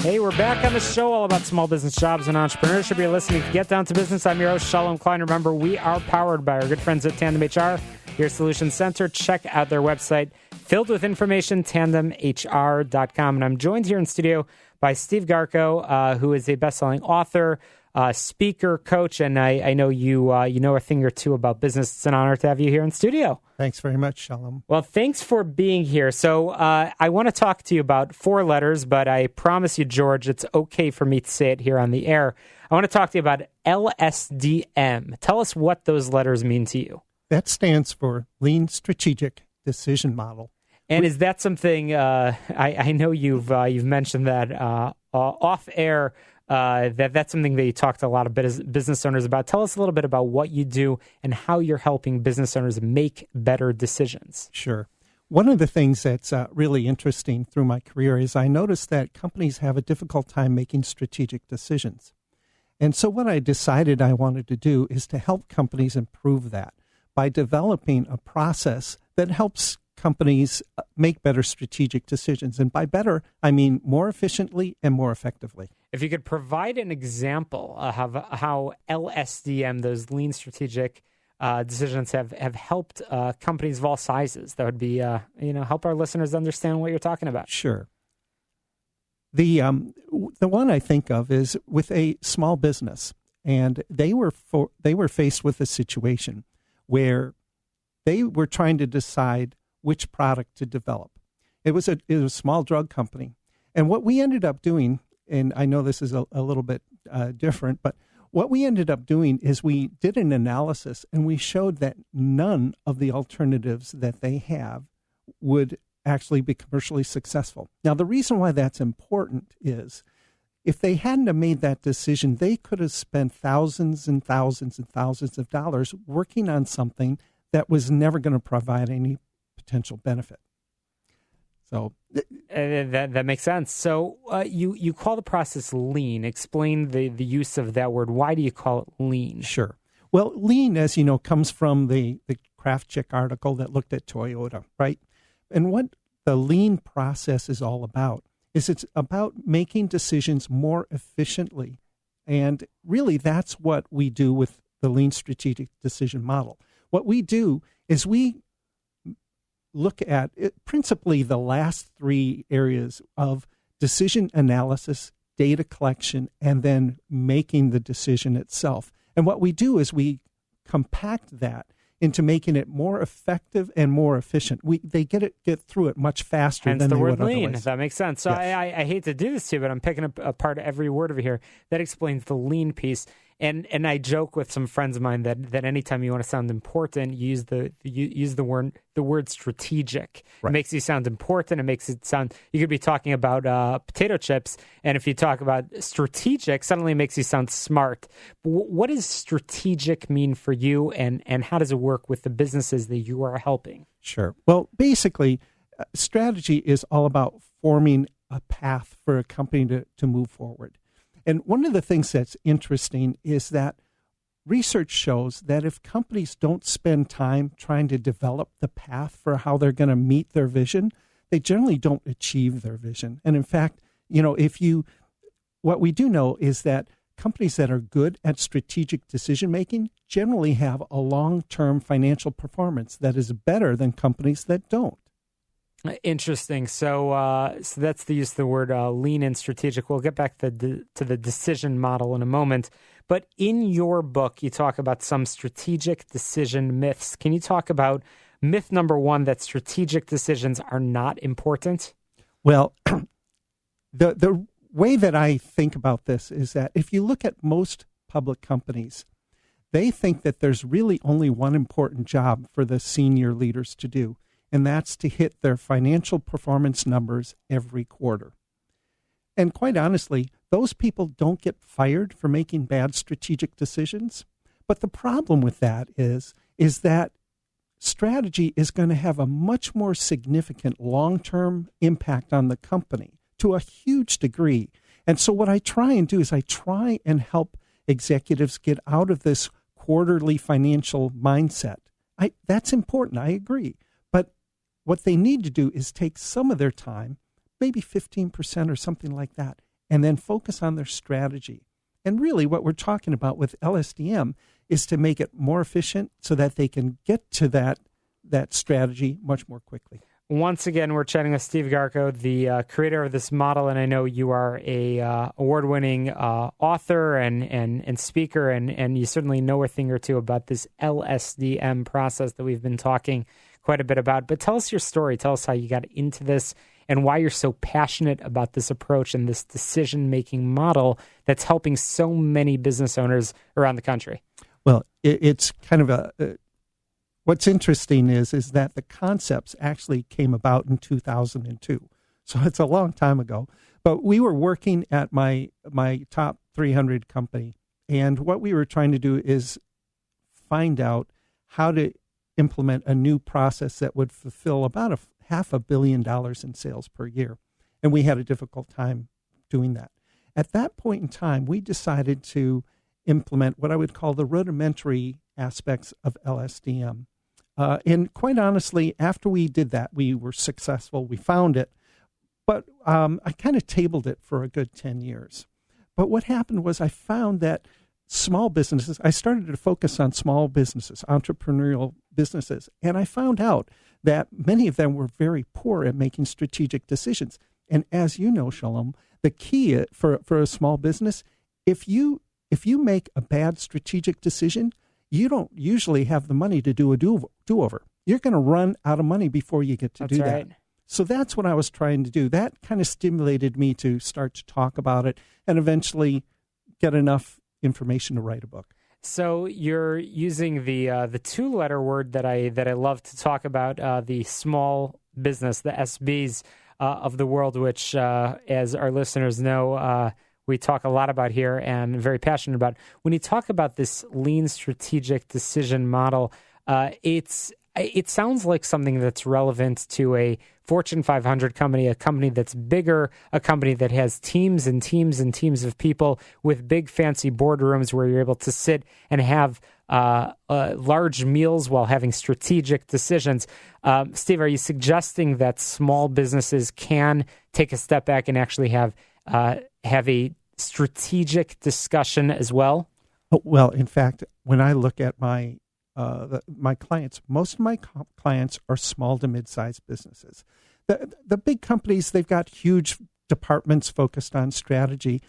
Hey, we're back on the show all about small business jobs and entrepreneurship. You're listening to Get Down to Business. I'm your host, Shalom, Klein. Remember, we are powered by our good friends at Tandem HR, your solution center. Check out their website, filled with information, tandemhr.com. And I'm joined here in studio by Steve Garchow, who is a best-selling author, speaker, coach, and I know you know a thing or two about business. It's an honor to have you here in studio. Thanks very much, Shalom. Well, thanks for being here. So I want to talk to you about 4 letters, but I promise you, George, it's okay for me to say it here on the air. I want to talk to you about LSDM. Tell us what those letters mean to you. That stands for Lean Strategic Decision Model. And is that something, I know you've mentioned that off air, that's something that you talk to a lot of business owners about. Tell us a little bit about what you do and how you're helping business owners make better decisions. Sure. One of the things that's really interesting through my career is I noticed that companies have a difficult time making strategic decisions. And so what I decided I wanted to do is to help companies improve that by developing a process that helps companies make better strategic decisions. And by better, I mean more efficiently and more effectively. If you could provide an example of how LSDM, those lean strategic decisions, have helped companies of all sizes, that would be, help our listeners understand what you're talking about. Sure. The one I think of is with a small business, and they were faced with a situation where they were trying to decide which product to develop. It was a small drug company, and what we ended up doing, and I know this is a little bit different, but what we ended up doing is we did an analysis, and we showed that none of the alternatives that they have would actually be commercially successful. Now, the reason why that's important is if they hadn't have made that decision, they could have spent thousands and thousands and thousands of dollars working on something that was never going to provide any potential benefit. So that makes sense. So you call the process lean. Explain the use of that word. Why do you call it lean? Sure. Well, lean, as you know, comes from the Kraft Chick article that looked at Toyota, right? And what the lean process is all about is it's about making decisions more efficiently. And really, that's what we do with the lean strategic decision model. What we do is we look at principally the last 3 areas of decision analysis, data collection, and then making the decision itself. And what we do is we compact that into making it more effective and more efficient. They get through it much faster Hence than the they word would lean. otherwise. That makes sense. So yes. I hate to do this to you, but I'm picking up apart every word over here. That explains the lean piece. And I joke with some friends of mine that anytime you want to sound important, you use the word strategic. Right. It makes you sound important. It makes it sound, you could be talking about potato chips, and if you talk about strategic, suddenly it makes you sound smart. What does strategic mean for you, and how does it work with the businesses that you are helping? Sure. Well, basically, strategy is all about forming a path for a company to move forward. And one of the things that's interesting is that research shows that if companies don't spend time trying to develop the path for how they're going to meet their vision, they generally don't achieve their vision. And in fact, what we do know is that companies that are good at strategic decision making generally have a long-term financial performance that is better than companies that don't. Interesting. So that's the use of the word lean and strategic. We'll get back to the decision model in a moment. But in your book, you talk about some strategic decision myths. Can you talk about myth number 1, that strategic decisions are not important? Well, the way that I think about this is that if you look at most public companies, they think that there's really only one important job for the senior leaders to do, and that's to hit their financial performance numbers every quarter. And quite honestly, those people don't get fired for making bad strategic decisions. But the problem with that is that strategy is going to have a much more significant long-term impact on the company to a huge degree. And so what I try and do is I try and help executives get out of this quarterly financial mindset. That's important, I agree. But what they need to do is take some of their time, maybe 15% or something like that, and then focus on their strategy. And really what we're talking about with LSDM is to make it more efficient so that they can get to that strategy much more quickly. Once again, we're chatting with Steve Garchow, the creator of this model, and I know you are a award-winning author and speaker, and you certainly know a thing or two about this LSDM process that we've been talking quite a bit about. But tell us your story. Tell us how you got into this and why you're so passionate about this approach and this decision-making model that's helping so many business owners around the country. Well, it's kind of what's interesting is that the concepts actually came about in 2002. So it's a long time ago. But we were working at my top 300 company, and what we were trying to do is find out how to implement a new process that would fulfill about $500 million in sales per year. And we had a difficult time doing that. At that point in time, we decided to implement what I would call the rudimentary aspects of LSDM. And quite honestly, after we did that, we were successful. We found it. But I kind of tabled it for a good 10 years. But what happened was I found that small businesses, I started to focus on small businesses, entrepreneurial businesses, and I found out that many of them were very poor at making strategic decisions. And as you know, Shalom, the key for a small business, if you make a bad strategic decision, you don't usually have the money to do a do-over. You're going to run out of money before you get to do that. So that's what I was trying to do. That kind of stimulated me to start to talk about it and eventually get enough information to write a book. So you're using the two-letter word that I love to talk about, the small business, the SBs of the world, which, as our listeners know, we talk a lot about here and very passionate about. When you talk about this lean strategic decision model, it sounds like something that's relevant to a Fortune 500 company, a company that's bigger, a company that has teams and teams and teams of people with big fancy boardrooms where you're able to sit and have large meals while having strategic decisions. Steve, are you suggesting that small businesses can take a step back and actually have a strategic discussion as well? Well, in fact, when I look at my clients, most of my clients are small to mid-sized businesses. The big companies, they've got huge departments focused on strategy.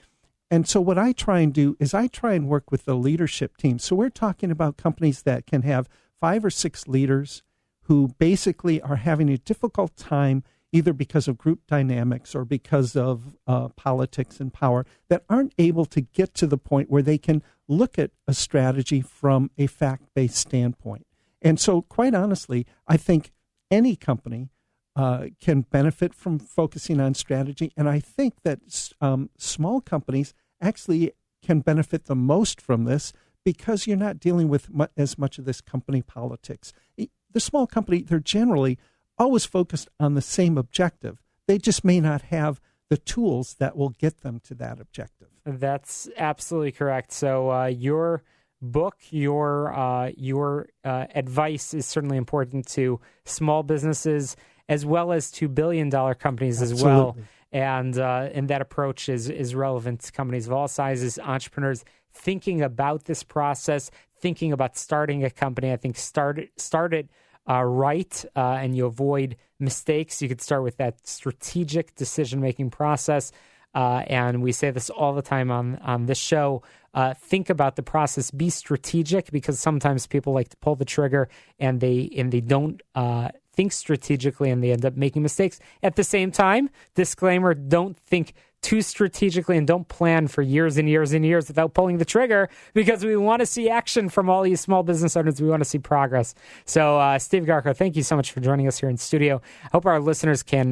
And so what I try and do is I try and work with the leadership team. So we're talking about companies that can have 5 or 6 leaders who basically are having a difficult time either because of group dynamics or because of politics and power, that aren't able to get to the point where they can look at a strategy from a fact-based standpoint. And so, quite honestly, I think any company can benefit from focusing on strategy. And I think that small companies actually can benefit the most from this because you're not dealing with as much of this company politics. The small company, they're generally always focused on the same objective. They just may not have the tools that will get them to that objective. That's absolutely correct. So your book, your advice is certainly important to small businesses as well as to billion-dollar companies as well. And that approach is relevant to companies of all sizes, entrepreneurs thinking about this process, thinking about starting a company. I think start it right, and you avoid mistakes. You could start with that strategic decision-making process. And we say this all the time on this show. Think about the process. Be strategic, because sometimes people like to pull the trigger and they don't think strategically, and they end up making mistakes. At the same time, disclaimer: don't think too strategically and don't plan for years and years and years without pulling the trigger, because we want to see action from all these small business owners. We want to see progress. So, Steve Garchow, thank you so much for joining us here in studio. I hope our listeners can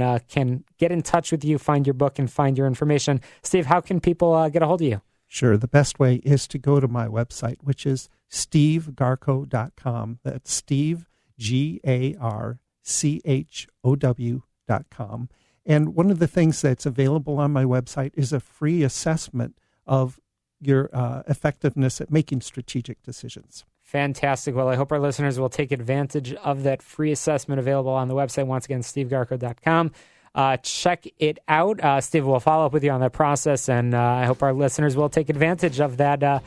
get in touch with you, find your book, and find your information. Steve, how can people get a hold of you? Sure. The best way is to go to my website, which is stevegarchow.com. That's Steve, GARCHOW.com. And one of the things that's available on my website is a free assessment of your effectiveness at making strategic decisions. Fantastic. Well, I hope our listeners will take advantage of that free assessment available on the website. Once again, stevegarchow.com. check it out. Steve will follow up with you on that process, and I hope our listeners will take advantage of that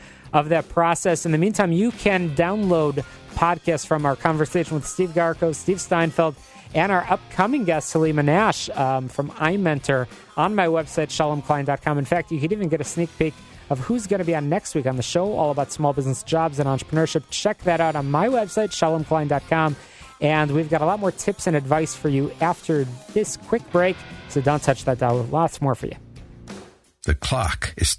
process. In the meantime, you can download podcasts from our conversation with Steve Garchow, Steve Steinfeld, and our upcoming guest, Salima Nash from iMentor on my website, shalomklein.com. In fact, you could even get a sneak peek of who's going to be on next week on the show, all about small business jobs and entrepreneurship. Check that out on my website, shalomklein.com. And we've got a lot more tips and advice for you after this quick break, so don't touch that dial. Lots more for you. The clock is